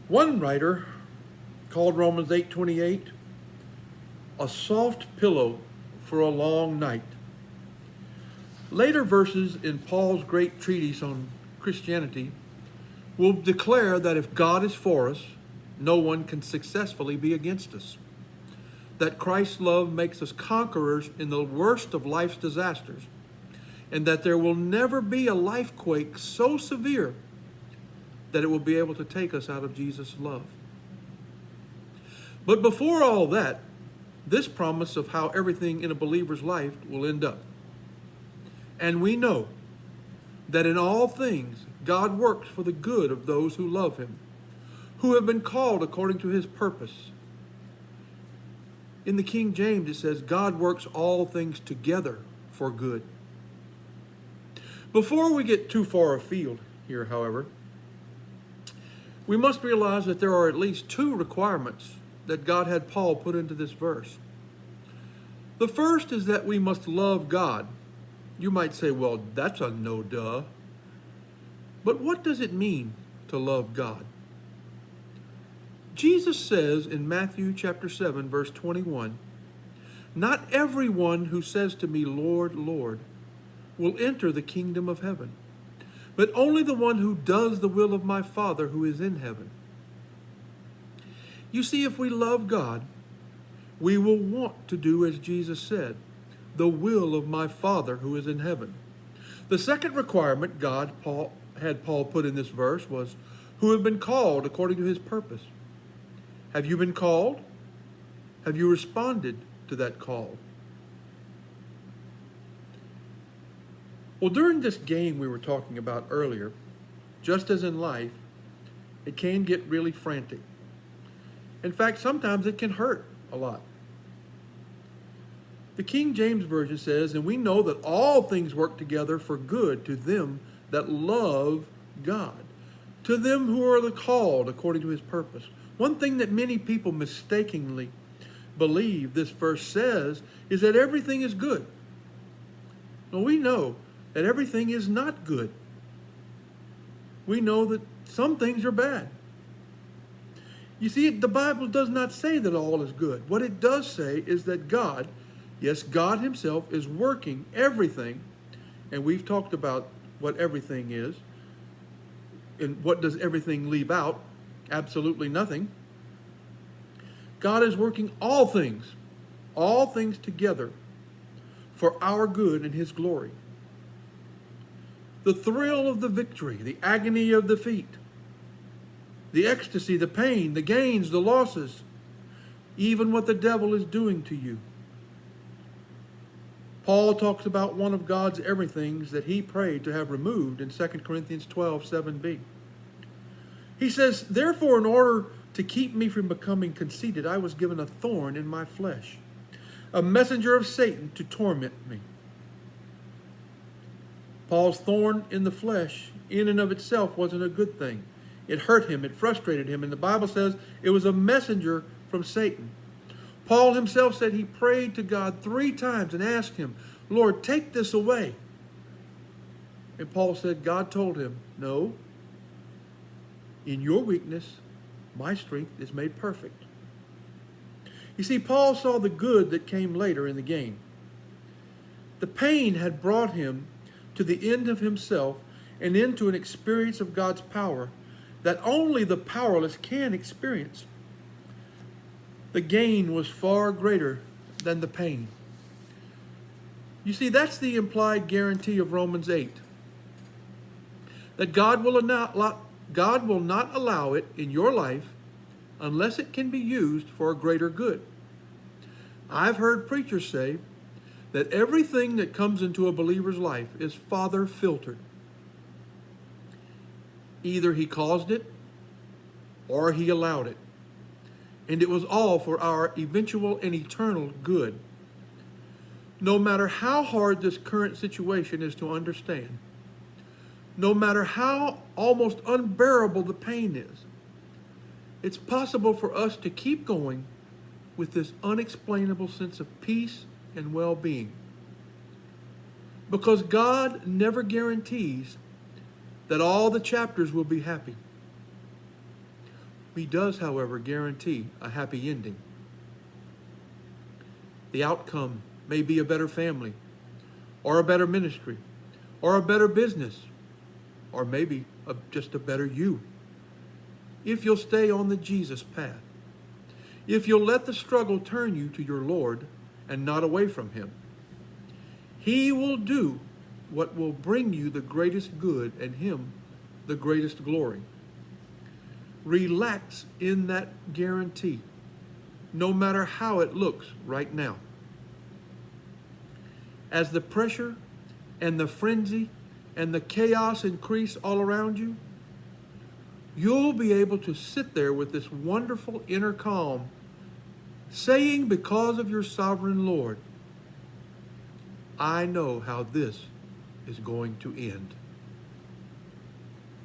One writer called Romans 8:28 a soft pillow for a long night. Later verses in Paul's great treatise on Christianity will declare that if God is for us, no one can successfully be against us. That Christ's love makes us conquerors in the worst of life's disasters, and that there will never be a life quake so severe that it will be able to take us out of Jesus' love. But before all that, this promise of how everything in a believer's life will end up. And we know that in all things God works for the good of those who love him, who have been called according to his purpose. In the King James it says, God works all things together for good. Before we get too far afield here, however, we must realize that there are at least two requirements that God had Paul put into this verse. The first is that we must love God. You might say, well, that's a no-duh. But what does it mean to love God? Jesus says in Matthew chapter 7, verse 21, not everyone who says to me, Lord, Lord, will enter the kingdom of heaven, but only the one who does the will of my Father who is in heaven. You see, if we love God, we will want to do as Jesus said, the will of my Father who is in heaven. The second requirement Paul put in this verse was, who have been called according to his purpose. Have you been called? Have you responded to that call? Well, during this game we were talking about earlier, just as in life, it can get really frantic. In fact, sometimes it can hurt a lot. The King James Version says, and we know that all things work together for good to them that love God, to them who are the called according to his purpose. One thing that many people mistakenly believe this verse says is that everything is good. Well, we know that everything is not good. We know that some things are bad. You see, the Bible does not say that all is good. What it does say is that God, yes, God himself is working everything, and we've talked about what everything is, and what does everything leave out? Absolutely nothing. God is working all things together for our good and his glory. The thrill of the victory, the agony of defeat, the ecstasy, the pain, the gains, the losses, even what the devil is doing to you. Paul talks about one of God's everythings that he prayed to have removed in 2 Corinthians 12, 7b. He says, therefore, in order to keep me from becoming conceited, I was given a thorn in my flesh, a messenger of Satan to torment me. Paul's thorn in the flesh, in and of itself, wasn't a good thing. It hurt him, it frustrated him, and the Bible says it was a messenger from Satan. Paul himself said he prayed to God 3 times and asked him, Lord, take this away. And Paul said, God told him, no, in your weakness, my strength is made perfect. You see, Paul saw the good that came later in the game. The pain had brought him to the end of himself and into an experience of God's power that only the powerless can experience. The gain was far greater than the pain. You see, that's the implied guarantee of Romans 8. That God will not allow it in your life unless it can be used for a greater good. I've heard preachers say that everything that comes into a believer's life is Father filtered. Either he caused it or he allowed it. And it was all for our eventual and eternal good. No matter how hard this current situation is to understand, no matter how almost unbearable the pain is, it's possible for us to keep going with this unexplainable sense of peace and well-being. Because God never guarantees that all the chapters will be happy. He does, however, guarantee a happy ending. The outcome may be a better family, or a better ministry, or a better business, or maybe just a better you. If you'll stay on the Jesus path, if you'll let the struggle turn you to your Lord and not away from Him, He will do what will bring you the greatest good and Him the greatest glory. Relax in that guarantee, no matter how it looks right now. As the pressure and the frenzy and the chaos increase all around you, you'll be able to sit there with this wonderful inner calm, saying, because of your sovereign Lord, I know how this is going to end.